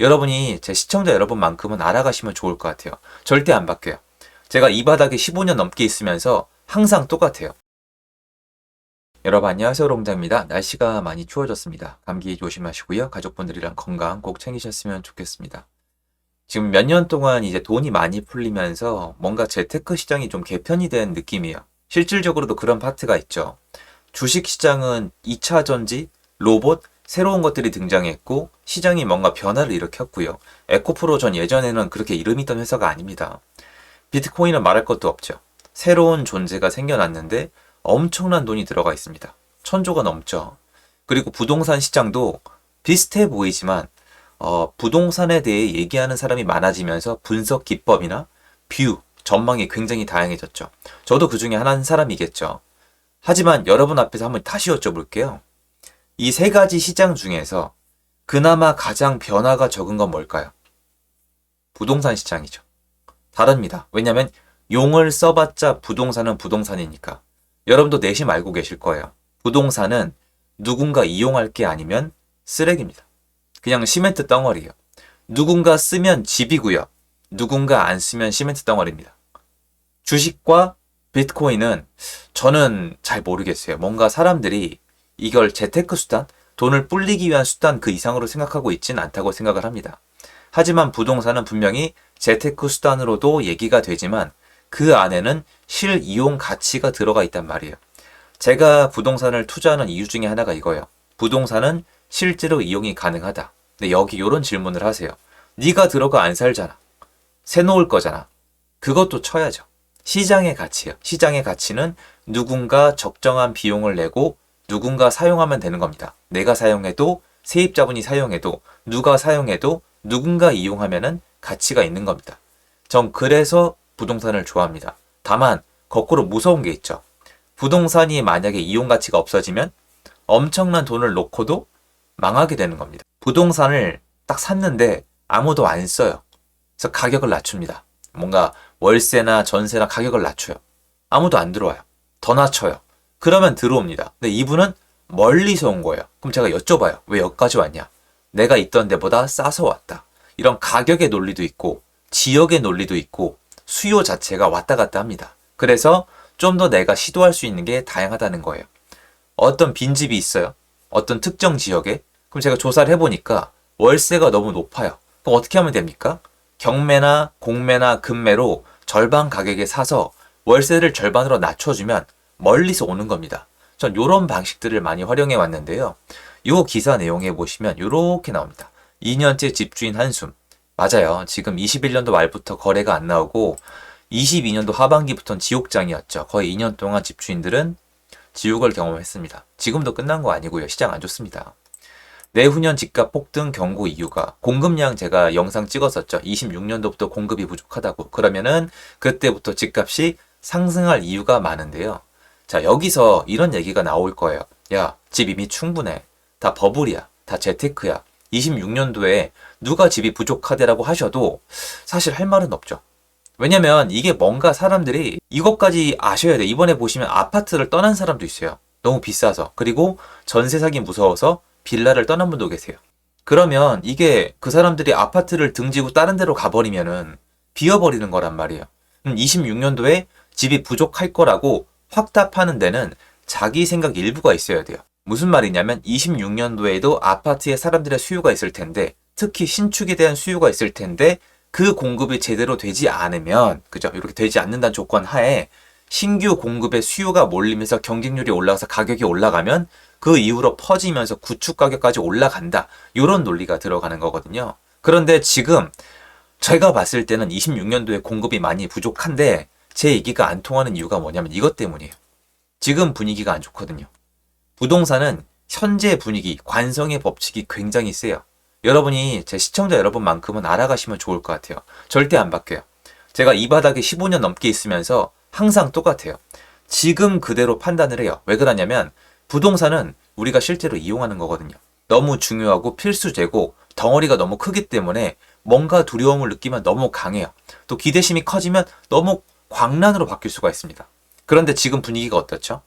여러분이 제 시청자 여러분만큼은 알아가시면 좋을 것 같아요. 절대 안 바뀌어요. 제가 이 바닥에 15년 넘게 있으면서 항상 똑같아요. 여러분 안녕하세요, 롱자입니다. 날씨가 많이 추워졌습니다. 감기 조심하시고요. 가족분들이랑 건강 꼭 챙기셨으면 좋겠습니다. 지금 몇 년 동안 이제 돈이 많이 풀리면서 뭔가 재테크 시장이 좀 개편이 된 느낌이에요. 실질적으로도 그런 파트가 있죠. 주식 시장은 2차 전지, 로봇, 새로운 것들이 등장했고 시장이 뭔가 변화를 일으켰고요. 에코프로 전 예전에는 그렇게 이름 있던 회사가 아닙니다. 비트코인은 말할 것도 없죠. 새로운 존재가 생겨났는데 엄청난 돈이 들어가 있습니다. 1000조가 넘죠. 그리고 부동산 시장도 비슷해 보이지만 부동산에 대해 얘기하는 사람이 많아지면서 분석 기법이나 뷰, 전망이 굉장히 다양해졌죠. 저도 그 중에 한 사람이겠죠. 하지만 여러분 앞에서 한번 다시 여쭤볼게요. 이 세 가지 시장 중에서 그나마 가장 변화가 적은 건 뭘까요? 부동산 시장이죠. 다릅니다. 왜냐하면 용을 써봤자 부동산은 부동산이니까. 여러분도 내심 알고 계실 거예요. 부동산은 누군가 이용할 게 아니면 쓰레기입니다. 그냥 시멘트 덩어리예요. 누군가 쓰면 집이고요. 누군가 안 쓰면 시멘트 덩어리입니다. 주식과 비트코인은 저는 잘 모르겠어요. 뭔가 사람들이 이걸 재테크 수단, 돈을 불리기 위한 수단 그 이상으로 생각하고 있진 않다고 생각을 합니다. 하지만 부동산은 분명히 재테크 수단으로도 얘기가 되지만 그 안에는 실이용 가치가 들어가 있단 말이에요. 제가 부동산을 투자하는 이유 중에 하나가 이거예요. 부동산은 실제로 이용이 가능하다. 근데 여기 이런 질문을 하세요. 네가 들어가 안 살잖아. 새 놓을 거잖아. 그것도 쳐야죠. 시장의 가치예요. 시장의 가치는 누군가 적정한 비용을 내고 누군가 사용하면 되는 겁니다. 내가 사용해도 세입자분이 사용해도 누가 사용해도 누군가 이용하면은 가치가 있는 겁니다. 전 그래서 부동산을 좋아합니다. 다만 거꾸로 무서운 게 있죠. 부동산이 만약에 이용 가치가 없어지면 엄청난 돈을 놓고도 망하게 되는 겁니다. 부동산을 딱 샀는데 아무도 안 써요. 그래서 가격을 낮춥니다. 뭔가 월세나 전세나 가격을 낮춰요. 아무도 안 들어와요. 더 낮춰요. 그러면 들어옵니다. 근데 이분은 멀리서 온 거예요. 그럼 제가 여쭤봐요. 왜 여기까지 왔냐? 내가 있던 데보다 싸서 왔다. 이런 가격의 논리도 있고 지역의 논리도 있고 수요 자체가 왔다 갔다 합니다. 그래서 좀 더 내가 시도할 수 있는 게 다양하다는 거예요. 어떤 빈집이 있어요. 어떤 특정 지역에. 그럼 제가 조사를 해보니까 월세가 너무 높아요. 그럼 어떻게 하면 됩니까? 경매나 공매나 금매로 절반 가격에 사서 월세를 절반으로 낮춰주면 멀리서 오는 겁니다. 전 이런 방식들을 많이 활용해 왔는데요. 이 기사 내용에 보시면 이렇게 나옵니다. 2년째 집주인 한숨. 맞아요. 지금 21년도 말부터 거래가 안 나오고 22년도 하반기부터는 지옥장이었죠. 거의 2년 동안 집주인들은 지옥을 경험했습니다. 지금도 끝난 거 아니고요. 시장 안 좋습니다. 내후년 집값 폭등 경고 이유가 공급량 제가 영상 찍었었죠. 26년도부터 공급이 부족하다고. 그러면은 그때부터 집값이 상승할 이유가 많은데요. 자, 여기서 이런 얘기가 나올 거예요. 야, 집 이미 충분해. 다 버블이야. 다 재테크야. 26년도에 누가 집이 부족하대라고 하셔도 사실 할 말은 없죠. 왜냐면 이게 뭔가 사람들이 이것까지 아셔야 돼. 이번에 보시면 아파트를 떠난 사람도 있어요. 너무 비싸서. 그리고 전세 사기 무서워서 빌라를 떠난 분도 계세요. 그러면 이게 그 사람들이 아파트를 등지고 다른 데로 가버리면은 비어버리는 거란 말이에요. 26년도에 집이 부족할 거라고 확답하는 데는 자기 생각 일부가 있어야 돼요. 무슨 말이냐면 26년도에도 아파트에 사람들의 수요가 있을 텐데 특히 신축에 대한 수요가 있을 텐데 그 공급이 제대로 되지 않으면 그죠? 이렇게 되지 않는다는 조건 하에 신규 공급의 수요가 몰리면서 경쟁률이 올라가서 가격이 올라가면 그 이후로 퍼지면서 구축 가격까지 올라간다. 이런 논리가 들어가는 거거든요. 그런데 지금 제가 봤을 때는 26년도에 공급이 많이 부족한데 제 얘기가 안 통하는 이유가 뭐냐면 이것 때문이에요. 지금 분위기가 안 좋거든요. 부동산은 현재 분위기, 관성의 법칙이 굉장히 세요. 여러분이 제 시청자 여러분만큼은 알아가시면 좋을 것 같아요. 절대 안 바뀌어요. 제가 이 바닥에 15년 넘게 있으면서 항상 똑같아요. 지금 그대로 판단을 해요. 왜 그러냐면 부동산은 우리가 실제로 이용하는 거거든요. 너무 중요하고 필수제고 덩어리가 너무 크기 때문에 뭔가 두려움을 느끼면 너무 강해요. 또 기대심이 커지면 너무 광란으로 바뀔 수가 있습니다. 그런데 지금 분위기가 어떻죠?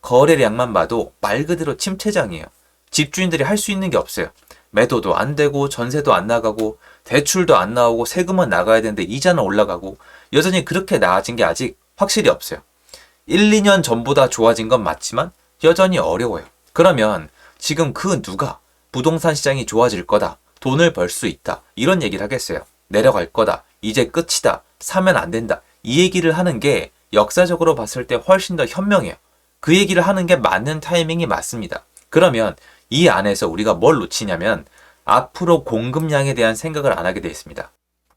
거래량만 봐도 말 그대로 침체장이에요. 집주인들이 할 수 있는 게 없어요. 매도도 안 되고 전세도 안 나가고 대출도 안 나오고 세금은 나가야 되는데 이자는 올라가고 여전히 그렇게 나아진 게 아직 확실히 없어요. 1, 2년 전보다 좋아진 건 맞지만 여전히 어려워요. 그러면 지금 그 누가 부동산 시장이 좋아질 거다, 돈을 벌 수 있다 이런 얘기를 하겠어요? 내려갈 거다, 이제 끝이다, 사면 안 된다 이 얘기를 하는 게 역사적으로 봤을 때 훨씬 더 현명해요. 그 얘기를 하는 게 맞는 타이밍이 맞습니다. 그러면 이 안에서 우리가 뭘 놓치냐면 앞으로 공급량에 대한 생각을 안 하게 되어 있습니다.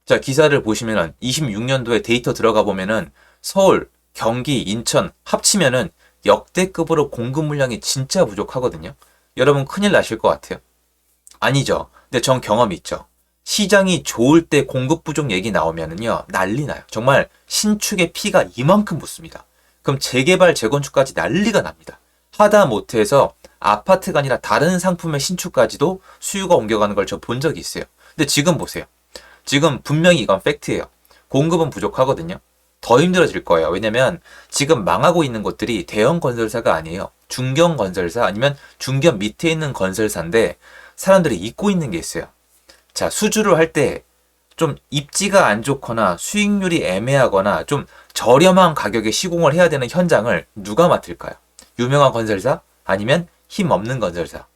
자, 기사를 보시면은 26년도에 데이터 들어가 보면은 서울, 경기, 인천 합치면은 역대급으로 공급 물량이 진짜 부족하거든요. 여러분 큰일 나실 것 같아요. 아니죠. 근데 전 경험이 있죠. 시장이 좋을 때 공급 부족 얘기 나오면은요, 난리 나요. 정말 신축의 피가 이만큼 붙습니다. 그럼 재개발, 재건축까지 난리가 납니다. 하다 못해서 아파트가 아니라 다른 상품의 신축까지도 수요가 옮겨가는 걸 저 본 적이 있어요. 근데 지금 보세요. 지금 분명히 이건 팩트예요. 공급은 부족하거든요. 더 힘들어질 거예요. 왜냐면 지금 망하고 있는 곳들이 대형 건설사가 아니에요. 중견 건설사 아니면 중견 밑에 있는 건설사인데 사람들이 잊고 있는 게 있어요. 자, 수주를 할 때 좀 입지가 안 좋거나 수익률이 애매하거나 좀 저렴한 가격에 시공을 해야 되는 현장을 누가 맡을까요? 유명한 건설사? 아니면 힘없는 건설사?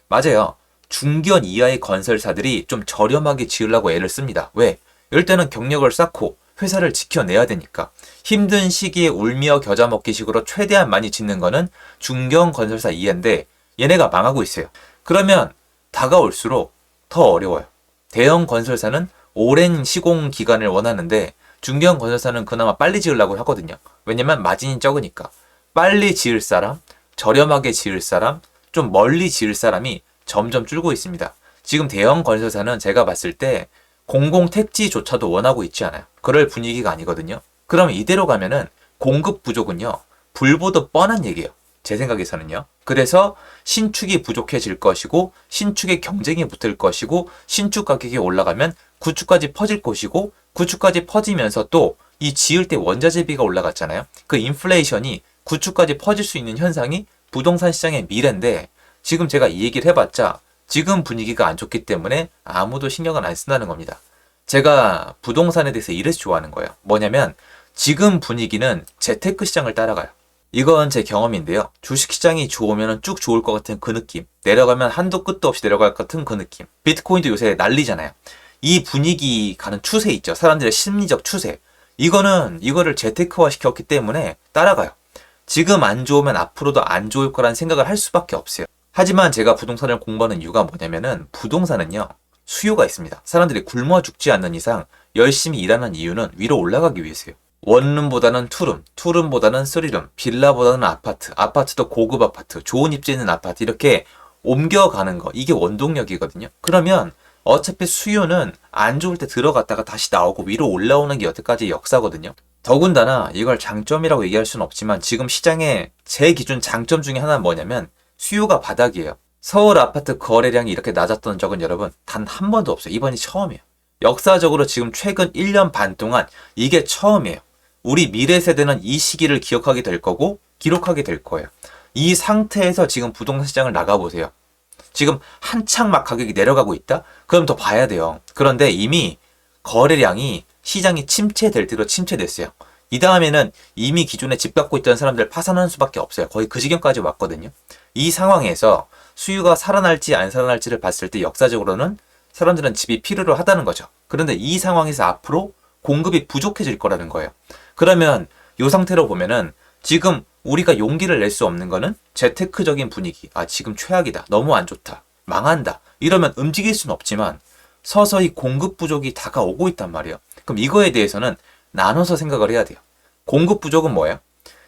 맞아요. 중견 이하의 건설사들이 좀 저렴하게 지으려고 애를 씁니다. 왜? 이럴 때는 경력을 쌓고 회사를 지켜내야 되니까. 힘든 시기에 울며 겨자 먹기 식으로 최대한 많이 짓는 거는 중견 건설사 이해인데 얘네가 망하고 있어요. 그러면 다가올수록 더 어려워요. 대형 건설사는 오랜 시공 기간을 원하는데 중견 건설사는 그나마 빨리 지으려고 하거든요. 왜냐면 마진이 적으니까. 빨리 지을 사람, 저렴하게 지을 사람, 좀 멀리 지을 사람이 점점 줄고 있습니다. 지금 대형 건설사는 제가 봤을 때 공공택지조차도 원하고 있지 않아요. 그럴 분위기가 아니거든요. 그럼 이대로 가면은 공급 부족은요, 불보듯 뻔한 얘기예요. 제 생각에서는요. 그래서 신축이 부족해질 것이고 신축의 경쟁이 붙을 것이고 신축 가격이 올라가면 구축까지 퍼질 것이고 구축까지 퍼지면서 또 이 지을 때 원자재비가 올라갔잖아요. 그 인플레이션이 구축까지 퍼질 수 있는 현상이 부동산 시장의 미래인데 지금 제가 이 얘기를 해봤자 지금 분위기가 안 좋기 때문에 아무도 신경을 안 쓴다는 겁니다. 제가 부동산에 대해서 이래서 좋아하는 거예요. 뭐냐면 지금 분위기는 재테크 시장을 따라가요. 이건 제 경험인데요. 주식시장이 좋으면 쭉 좋을 것 같은 그 느낌. 내려가면 한도 끝도 없이 내려갈 것 같은 그 느낌. 비트코인도 요새 난리잖아요. 이 분위기 가는 추세 있죠. 사람들의 심리적 추세. 이거를 재테크화 시켰기 때문에 따라가요. 지금 안 좋으면 앞으로도 안 좋을 거란 생각을 할 수밖에 없어요. 하지만 제가 부동산을 공부하는 이유가 뭐냐면은 부동산은요, 수요가 있습니다. 사람들이 굶어 죽지 않는 이상 열심히 일하는 이유는 위로 올라가기 위해서요. 원룸보다는 투룸, 투룸보다는 쓰리룸, 빌라보다는 아파트, 아파트도 고급 아파트, 좋은 입지 있는 아파트 이렇게 옮겨가는 거, 이게 원동력이거든요. 그러면 어차피 수요는 안 좋을 때 들어갔다가 다시 나오고 위로 올라오는 게 여태까지 역사거든요. 더군다나 이걸 장점이라고 얘기할 수는 없지만 지금 시장의 제 기준 장점 중에 하나는 뭐냐면 수요가 바닥이에요. 서울 아파트 거래량이 이렇게 낮았던 적은 여러분 단 한 번도 없어요. 이번이 처음이에요. 역사적으로 지금 최근 1년 반 동안 이게 처음이에요. 우리 미래 세대는 이 시기를 기억하게 될 거고 기록하게 될 거예요. 이 상태에서 지금 부동산 시장을 나가보세요. 지금 한창 막 가격이 내려가고 있다? 그럼 더 봐야 돼요. 그런데 이미 거래량이 시장이 침체될 대로 침체됐어요. 이 다음에는 이미 기존에 집 갖고 있던 사람들 파산하는 수밖에 없어요. 거의 그 지경까지 왔거든요. 이 상황에서 수요가 살아날지 안 살아날지를 봤을 때 역사적으로는 사람들은 집이 필요로 하다는 거죠. 그런데 이 상황에서 앞으로 공급이 부족해질 거라는 거예요. 그러면 이 상태로 보면은 지금 우리가 용기를 낼 수 없는 거는 재테크적인 분위기. 아, 지금 최악이다. 너무 안 좋다. 망한다. 이러면 움직일 수는 없지만 서서히 공급 부족이 다가오고 있단 말이에요. 그럼 이거에 대해서는 나눠서 생각을 해야 돼요. 공급 부족은 뭐예요?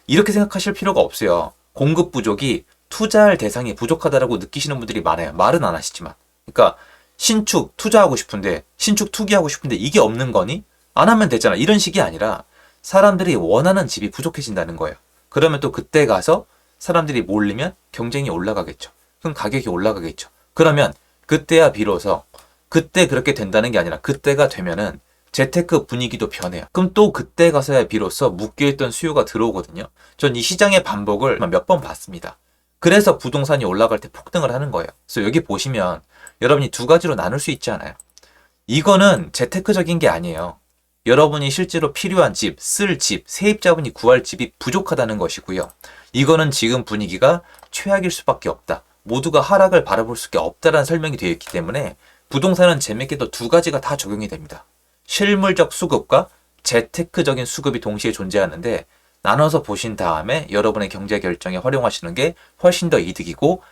이렇게 생각하실 필요가 없어요. 공급 부족이 투자할 대상이 부족하다라고 느끼시는 분들이 많아요. 말은 안 하시지만. 그러니까 신축 투자하고 싶은데 신축 투기하고 싶은데 이게 없는 거니? 안 하면 되잖아. 이런 식이 아니라 사람들이 원하는 집이 부족해진다는 거예요. 그러면 또 그때 가서 사람들이 몰리면 경쟁이 올라가겠죠. 그럼 가격이 올라가겠죠. 그러면 그때야 비로소 그때 그렇게 된다는 게 아니라 그때가 되면은 재테크 분위기도 변해요. 그럼 또 그때 가서야 비로소 묶여있던 수요가 들어오거든요. 전 이 시장의 반복을 몇 번 봤습니다. 그래서 부동산이 올라갈 때 폭등을 하는 거예요. 그래서 여기 보시면 여러분이 두 가지로 나눌 수 있잖아요. 이거는 재테크적인 게 아니에요. 여러분이 실제로 필요한 집, 쓸 집, 세입자분이 구할 집이 부족하다는 것이고요. 이거는 지금 분위기가 최악일 수밖에 없다. 모두가 하락을 바라볼 수밖에 없다라는 설명이 되어 있기 때문에 부동산은 재밌게도 두 가지가 다 적용이 됩니다. 실물적 수급과 재테크적인 수급이 동시에 존재하는데 나눠서 보신 다음에 여러분의 경제 결정에 활용하시는 게 훨씬 더 이득이고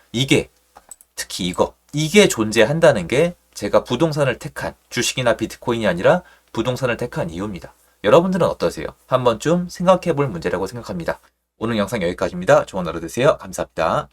특히 이게 존재한다는 게 제가 부동산을 택한 주식이나 비트코인이 아니라 부동산을 택한 이유입니다. 여러분들은 어떠세요? 한 번쯤 생각해 볼 문제라고 생각합니다. 오늘 영상 여기까지입니다. 좋은 하루 되세요. 감사합니다.